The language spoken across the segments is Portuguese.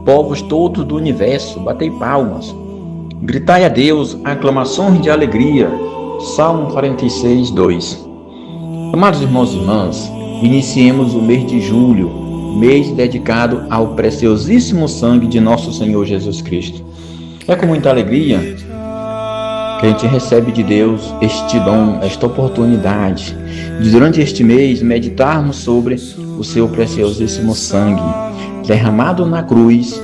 Povos todos do universo, batei palmas. Gritai a Deus aclamações de alegria. Salmo 46, 2. Amados irmãos e irmãs, iniciemos o mês de julho, mês dedicado ao preciosíssimo sangue de nosso Senhor Jesus Cristo. É com muita alegria que a gente recebe de Deus este dom, esta oportunidade de durante este mês meditarmos sobre o seu preciosíssimo sangue derramado na cruz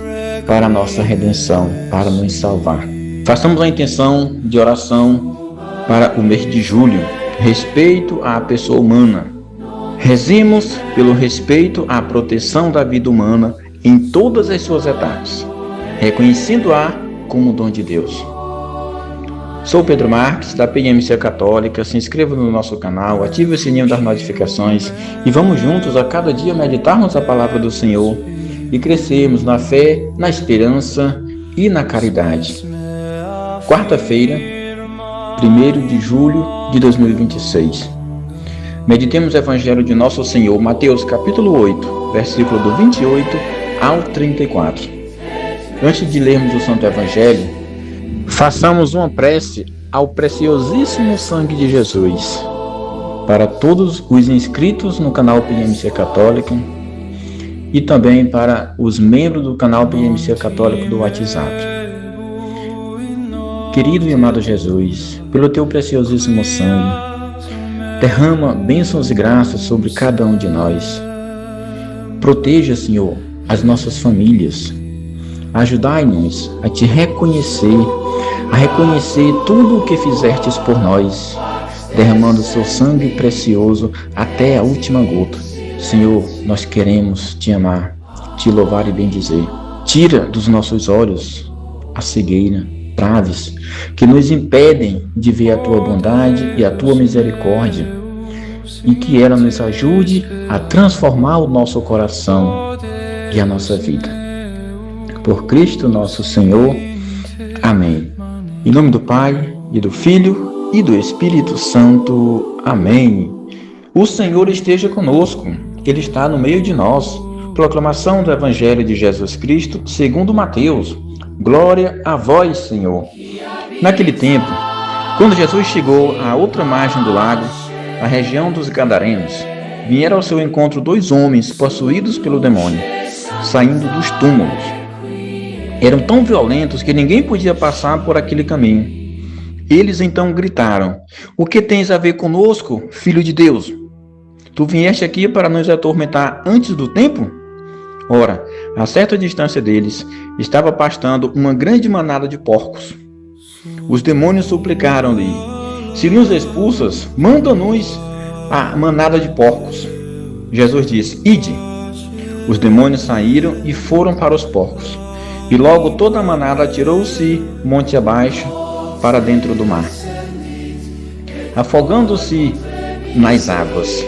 para a nossa redenção, para nos salvar. Façamos a intenção de oração para o mês de julho, respeito à pessoa humana. Rezemos pelo respeito à proteção da vida humana em todas as suas etapas, reconhecendo-a como dom de Deus. Sou Pedro Marques, da PMC Católica. Se inscreva no nosso canal, ative o sininho das notificações e vamos juntos a cada dia meditarmos a palavra do Senhor e crescermos na fé, na esperança e na caridade. Quarta-feira, 1º de julho de 2026. Meditemos o Evangelho de Nosso Senhor, Mateus capítulo 8, versículo do 28 ao 34. Antes de lermos o Santo Evangelho, façamos uma prece ao preciosíssimo sangue de Jesus, para todos os inscritos no canal PMC Católica e também para os membros do canal PMC Católico do WhatsApp. Querido e amado Jesus, pelo teu preciosíssimo sangue, derrama bênçãos e graças sobre cada um de nós. Proteja, Senhor, as nossas famílias. Ajudai-nos a te reconhecer, a reconhecer tudo o que fizestes por nós, derramando o seu sangue precioso até a última gota. Senhor, nós queremos te amar, te louvar e bendizer. Tira dos nossos olhos a cegueira, traves que nos impedem de ver a tua bondade e a tua misericórdia, e que ela nos ajude a transformar o nosso coração e a nossa vida. Por Cristo nosso Senhor. Amém. Em nome do Pai, e do Filho, e do Espírito Santo. Amém. O Senhor esteja conosco, Ele está no meio de nós. Proclamação do Evangelho de Jesus Cristo, segundo Mateus. Glória a vós, Senhor. Naquele tempo, quando Jesus chegou à outra margem do lago, na região dos Gadarenos, vieram ao seu encontro 2 homens possuídos pelo demônio, saindo dos túmulos. Eram tão violentos que ninguém podia passar por aquele caminho. Eles então gritaram: "O que tens a ver conosco, Filho de Deus? Tu vieste aqui para nos atormentar antes do tempo?" Ora, a certa distância deles, estava pastando uma grande manada de porcos. Os demônios suplicaram-lhe: "Se nos expulsas, manda-nos a manada de porcos." Jesus disse: "Ide." Os demônios saíram e foram para os porcos. E logo toda a manada atirou-se monte abaixo para dentro do mar, afogando-se nas águas.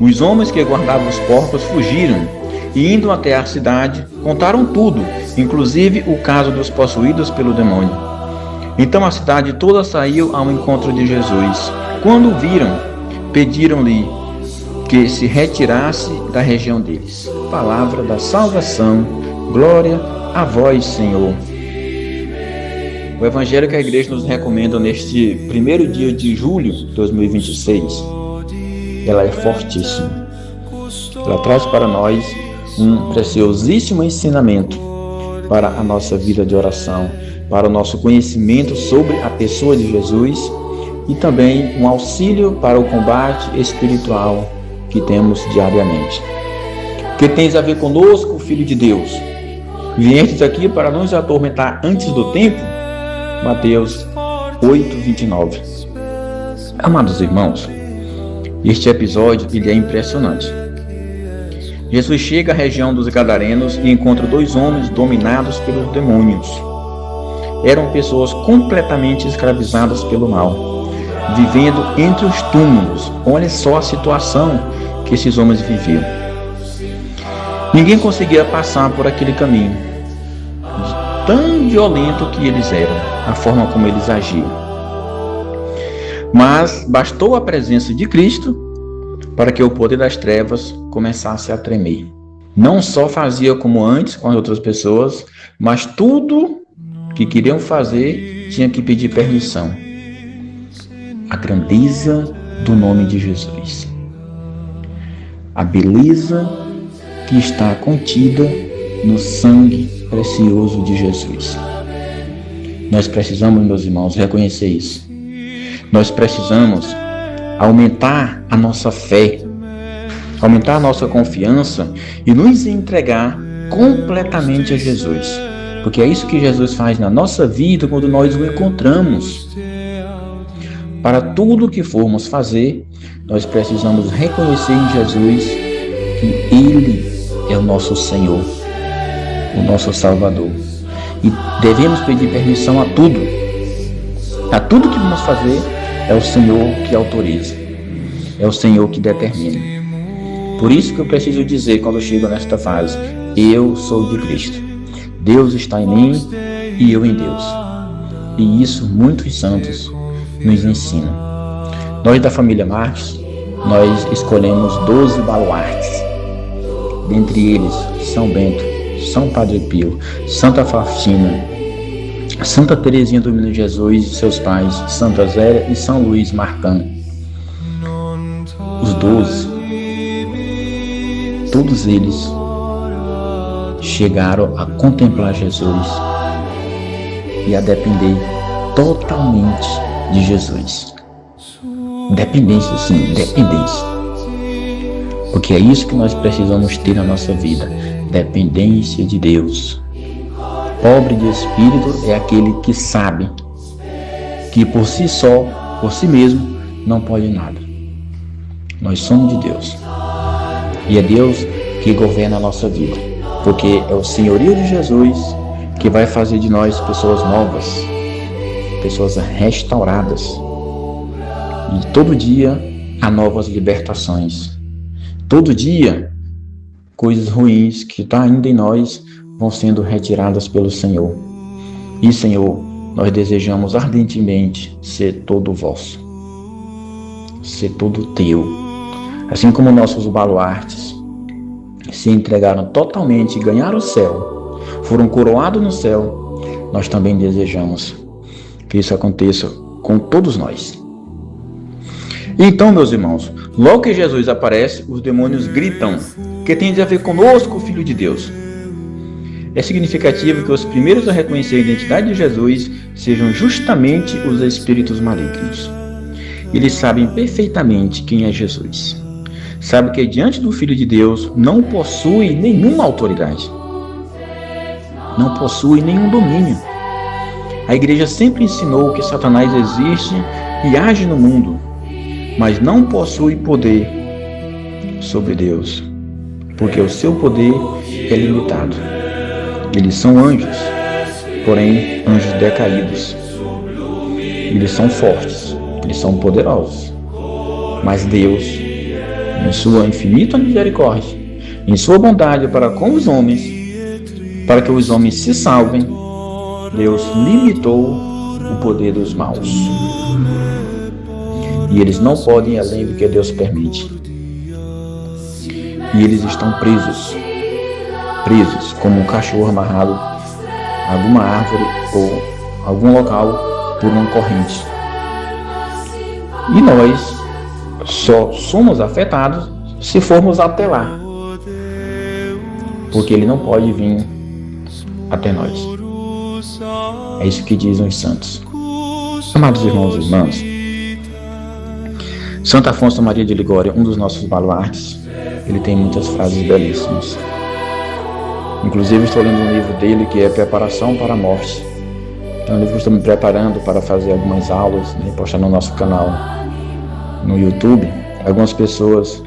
Os homens que guardavam os porcos fugiram e, indo até a cidade, contaram tudo, inclusive o caso dos possuídos pelo demônio. Então a cidade toda saiu ao encontro de Jesus. Quando o viram, pediram-lhe que se retirasse da região deles. Palavra da salvação. Glória a vós, Senhor. O Evangelho que a Igreja nos recomenda neste 1º dia de julho de 2026, ela é fortíssima. Ela traz para nós um preciosíssimo ensinamento para a nossa vida de oração, para o nosso conhecimento sobre a pessoa de Jesus e também um auxílio para o combate espiritual que temos diariamente. O que tens a ver conosco, Filho de Deus? Viestes aqui para nos atormentar antes do tempo? Mateus 8, 29. Amados irmãos, este episódio ele é impressionante. Jesus chega à região dos Gadarenos e encontra 2 homens dominados pelos demônios. Eram pessoas completamente escravizadas pelo mal, vivendo entre os túmulos. Olha só a situação que esses homens viviam. Ninguém conseguia passar por aquele caminho, de tão violento que eles eram, a forma como eles agiam. Mas bastou a presença de Cristo para que o poder das trevas começasse a tremer. Não só fazia como antes com as outras pessoas, mas tudo que queriam fazer tinha que pedir permissão. A grandeza do nome de Jesus. A beleza que está contida no sangue precioso de Jesus. Nós precisamos, meus irmãos, reconhecer isso. Nós precisamos aumentar a nossa fé, aumentar a nossa confiança e nos entregar completamente a Jesus. Porque é isso que Jesus faz na nossa vida quando nós o encontramos. Para tudo que formos fazer, nós precisamos reconhecer em Jesus que Ele é o nosso Senhor, o nosso Salvador. E devemos pedir permissão a tudo. A tudo que vamos fazer é o Senhor que autoriza. É o Senhor que determina. Por isso que eu preciso dizer quando eu chego nesta fase: eu sou de Cristo. Deus está em mim e eu em Deus. E isso muitos santos nos ensinam. Nós da família Marques, nós escolhemos 12 baluartes. Dentre eles, São Bento, São Padre Pio, Santa Faustina, Santa Teresinha do Menino Jesus e seus pais, Santa Zélia e São Luís Martã. Os 12, todos eles chegaram a contemplar Jesus e a depender totalmente de Jesus. Dependência, sim, dependência. Porque é isso que nós precisamos ter na nossa vida, dependência de Deus. Pobre de espírito é aquele que sabe que por si só, por si mesmo, não pode nada. Nós somos de Deus. E é Deus que governa a nossa vida. Porque é o senhorio de Jesus que vai fazer de nós pessoas novas, pessoas restauradas. E todo dia há novas libertações. Todo dia, coisas ruins que estão ainda em nós vão sendo retiradas pelo Senhor. E, Senhor, nós desejamos ardentemente ser todo vosso, ser todo teu. Assim como nossos baluartes se entregaram totalmente e ganharam o céu, foram coroados no céu, nós também desejamos que isso aconteça com todos nós. Então, meus irmãos, logo que Jesus aparece, os demônios gritam: que tem a ver conosco, Filho de Deus? É significativo que os primeiros a reconhecer a identidade de Jesus sejam justamente os espíritos malignos. Eles sabem perfeitamente quem é Jesus. Sabem que diante do Filho de Deus não possui nenhuma autoridade. Não possui nenhum domínio. A igreja sempre ensinou que Satanás existe e age no mundo, mas não possui poder sobre Deus, porque o seu poder é limitado. Eles são anjos, porém anjos decaídos. Eles são fortes, eles são poderosos, mas Deus, em sua infinita misericórdia, em sua bondade para com os homens, para que os homens se salvem, Deus limitou o poder dos maus. E eles não podem ir além do que Deus permite. E eles estão presos como um cachorro amarrado a alguma árvore ou algum local por uma corrente. E nós só somos afetados se formos até lá, porque ele não pode vir até nós. É isso que dizem os santos. Amados irmãos e irmãs, Santo Afonso Maria de Ligório, um dos nossos baluartes, ele tem muitas frases belíssimas. Inclusive estou lendo um livro dele que é Preparação para a Morte. É um livro que estou me preparando para fazer algumas aulas, postar no nosso canal no YouTube. Algumas pessoas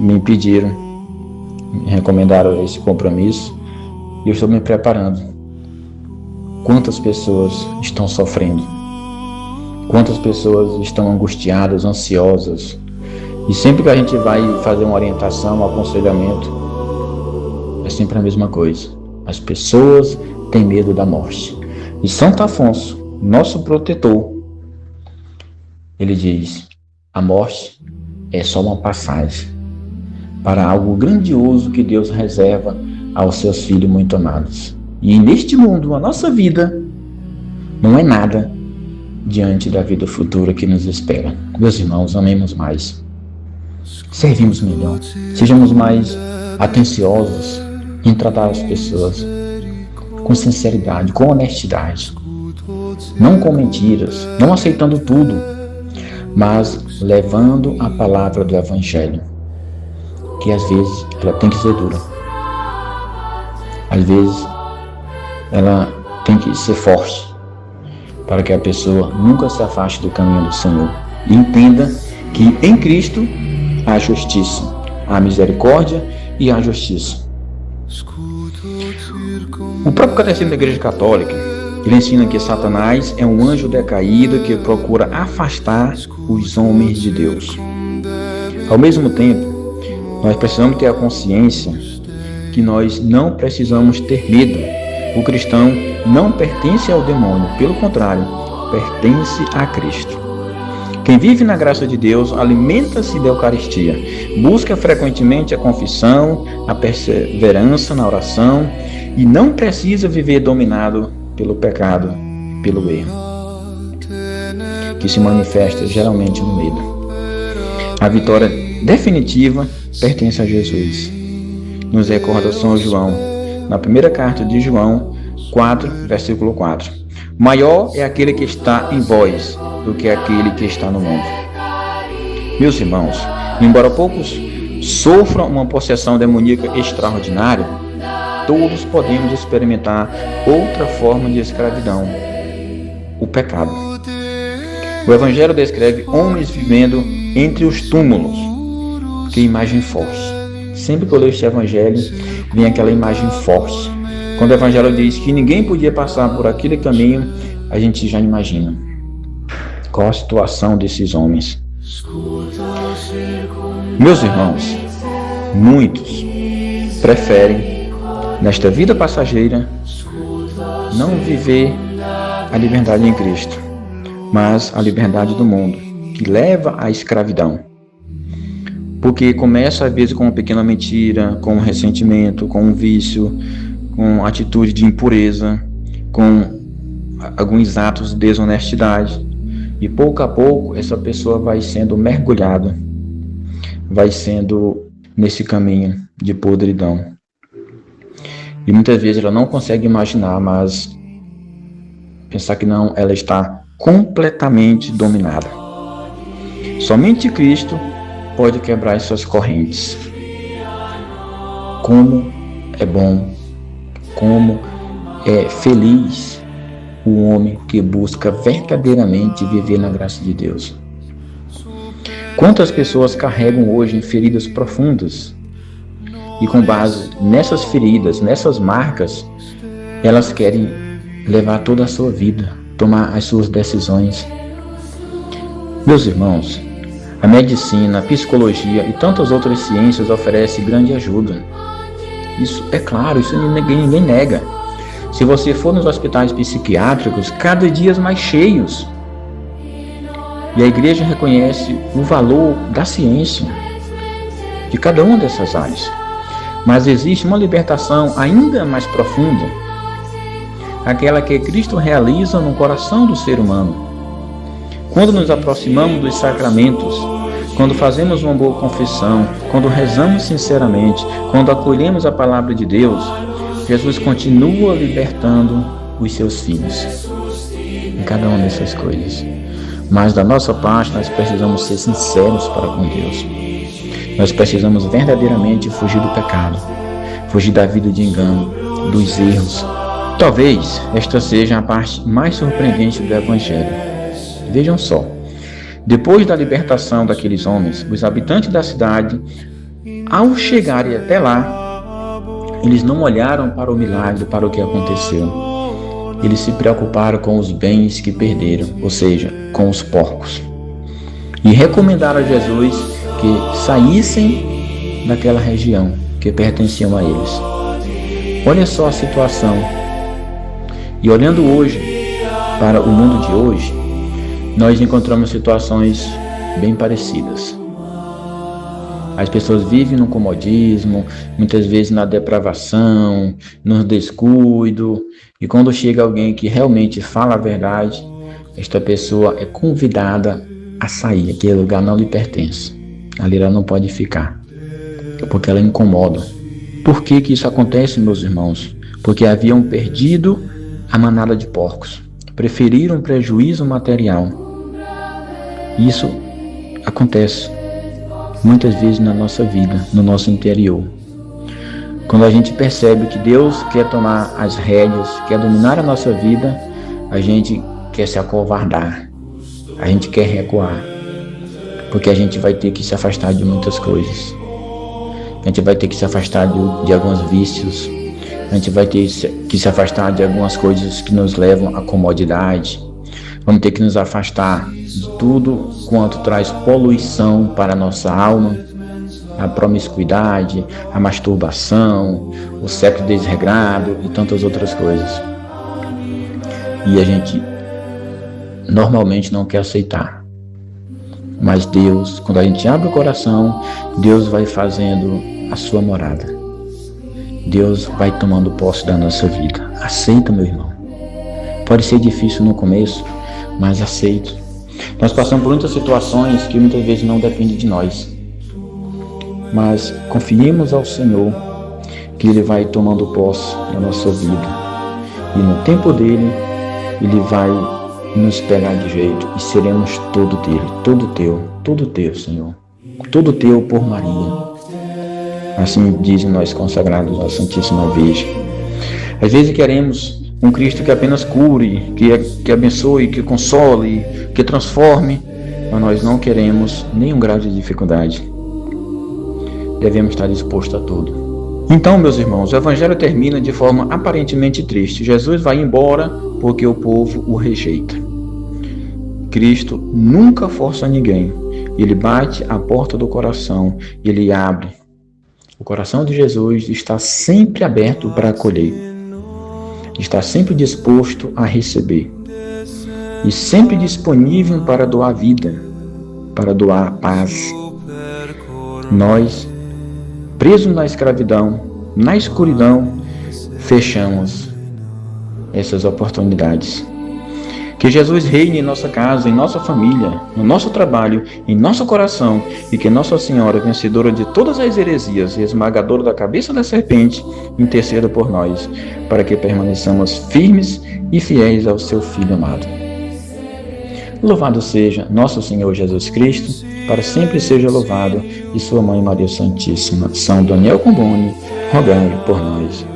me pediram, me recomendaram esse compromisso e eu estou me preparando. Quantas pessoas estão sofrendo? Quantas pessoas estão angustiadas, ansiosas? E sempre que a gente vai fazer uma orientação, um aconselhamento, é sempre a mesma coisa. As pessoas têm medo da morte. E Santo Afonso, nosso protetor, ele diz: a morte é só uma passagem. para algo grandioso que Deus reserva aos seus filhos muito amados. E neste mundo, a nossa vida não é nada diante da vida futura que nos espera. Meus irmãos, amemos mais, servimos melhor, sejamos mais atenciosos em tratar as pessoas com sinceridade, com honestidade, não com mentiras, não aceitando tudo, mas levando a palavra do Evangelho, que às vezes ela tem que ser dura, às vezes ela tem que ser forte, para que a pessoa nunca se afaste do caminho do Senhor e entenda que em Cristo há justiça, há misericórdia e há justiça. O próprio Catecismo da Igreja Católica, ele ensina que Satanás é um anjo decaído que procura afastar os homens de Deus. Ao mesmo tempo, nós precisamos ter a consciência que nós não precisamos ter medo. O cristão não pertence ao demônio, pelo contrário, pertence a Cristo. Quem vive na graça de Deus alimenta-se da Eucaristia, busca frequentemente a confissão, a perseverança na oração e não precisa viver dominado pelo pecado, pelo erro, que se manifesta geralmente no medo. A vitória definitiva pertence a Jesus. Nos recorda São João, na primeira carta de João 4, versículo 4. Maior é aquele que está em vós do que aquele que está no mundo. Meus irmãos, embora poucos sofram uma possessão demoníaca extraordinária, todos podemos experimentar outra forma de escravidão, o pecado. O Evangelho descreve homens vivendo entre os túmulos. Que imagem forte. Sempre que eu leio este Evangelho, vem aquela imagem forte. Quando o Evangelho diz que ninguém podia passar por aquele caminho, a gente já imagina qual a situação desses homens. Meus irmãos, muitos preferem, nesta vida passageira, não viver a liberdade em Cristo, mas a liberdade do mundo, que leva à escravidão. Porque começa às vezes com uma pequena mentira, com um ressentimento, com um vício, com atitude de impureza, com alguns atos de desonestidade. E pouco a pouco essa pessoa vai sendo mergulhada, vai sendo nesse caminho de podridão. E muitas vezes ela não consegue imaginar, mas pensar que não, ela está completamente dominada. Somente Cristo pode quebrar as suas correntes. Como é bom, como é feliz o homem que busca verdadeiramente viver na graça de Deus. Quantas pessoas carregam hoje em feridas profundas e com base nessas feridas, nessas marcas, elas querem levar toda a sua vida, tomar as suas decisões. Meus irmãos, a medicina, a psicologia e tantas outras ciências oferecem grande ajuda. Isso é claro, isso ninguém nega. Se você for nos hospitais psiquiátricos, cada dia mais cheios. E a igreja reconhece o valor da ciência, de cada uma dessas áreas. Mas existe uma libertação ainda mais profunda, aquela que Cristo realiza no coração do ser humano. Quando nos aproximamos dos sacramentos, quando fazemos uma boa confissão, quando rezamos sinceramente, quando acolhemos a palavra de Deus, Jesus continua libertando os seus filhos em cada uma dessas coisas. Mas da nossa parte, nós precisamos ser sinceros para com Deus. Nós precisamos verdadeiramente fugir do pecado, fugir da vida de engano, dos erros. Talvez esta seja a parte mais surpreendente do Evangelho. Vejam só, depois da libertação daqueles homens, os habitantes da cidade, ao chegarem até lá, eles não olharam para o milagre, para o que aconteceu. Eles se preocuparam com os bens que perderam, ou seja, com os porcos. E recomendaram a Jesus que saíssem daquela região que pertenciam a eles. Olha só a situação. E olhando hoje para o mundo de hoje, nós encontramos situações bem parecidas. As pessoas vivem no comodismo, muitas vezes na depravação, no descuido, e quando chega alguém que realmente fala a verdade, esta pessoa é convidada a sair. Aquele lugar não lhe pertence. Ali ela não pode ficar, porque ela incomoda. Por que que isso acontece, meus irmãos? Porque haviam perdido a manada de porcos. Preferiram prejuízo material. Isso acontece muitas vezes na nossa vida, no nosso interior. Quando a gente percebe que Deus quer tomar as rédeas, quer dominar a nossa vida, a gente quer se acovardar, a gente quer recuar, porque a gente vai ter que se afastar de muitas coisas. A gente vai ter que se afastar de alguns vícios, a gente vai ter que se afastar de algumas coisas que nos levam à comodidade. Vamos ter que nos afastar de tudo quanto traz poluição para a nossa alma, a promiscuidade, a masturbação, o sexo desregrado e tantas outras coisas. E a gente normalmente não quer aceitar. Mas Deus, quando a gente abre o coração, Deus vai fazendo a sua morada. Deus vai tomando posse da nossa vida. Aceita, meu irmão. Pode ser difícil no começo, mas aceite. Nós passamos por muitas situações que muitas vezes não dependem de nós. Mas confiemos ao Senhor que Ele vai tomando posse da nossa vida. E no tempo dEle, Ele vai nos pegar de jeito e seremos todo dEle, todo teu, Senhor. Todo teu por Maria. Assim dizem nós consagrados à Santíssima Virgem. Às vezes queremos um Cristo que apenas cure, que abençoe, que console, que transforme, mas nós não queremos nenhum grau de dificuldade. Devemos estar dispostos a tudo. Então, meus irmãos, o Evangelho termina de forma aparentemente triste. Jesus vai embora porque o povo o rejeita. Cristo nunca força ninguém. Ele bate à porta do coração e Ele abre. O coração de Jesus está sempre aberto para acolher. Está sempre disposto a receber. E sempre disponível para doar vida, para doar paz. Nós, presos na escravidão, na escuridão, fechamos essas oportunidades. Que Jesus reine em nossa casa, em nossa família, no nosso trabalho, em nosso coração, e que Nossa Senhora, vencedora de todas as heresias e esmagadora da cabeça da serpente, interceda por nós, para que permaneçamos firmes e fiéis ao seu Filho amado. Louvado seja nosso Senhor Jesus Cristo, para sempre seja louvado, e sua Mãe Maria Santíssima, São Daniel Comboni, rogai por nós.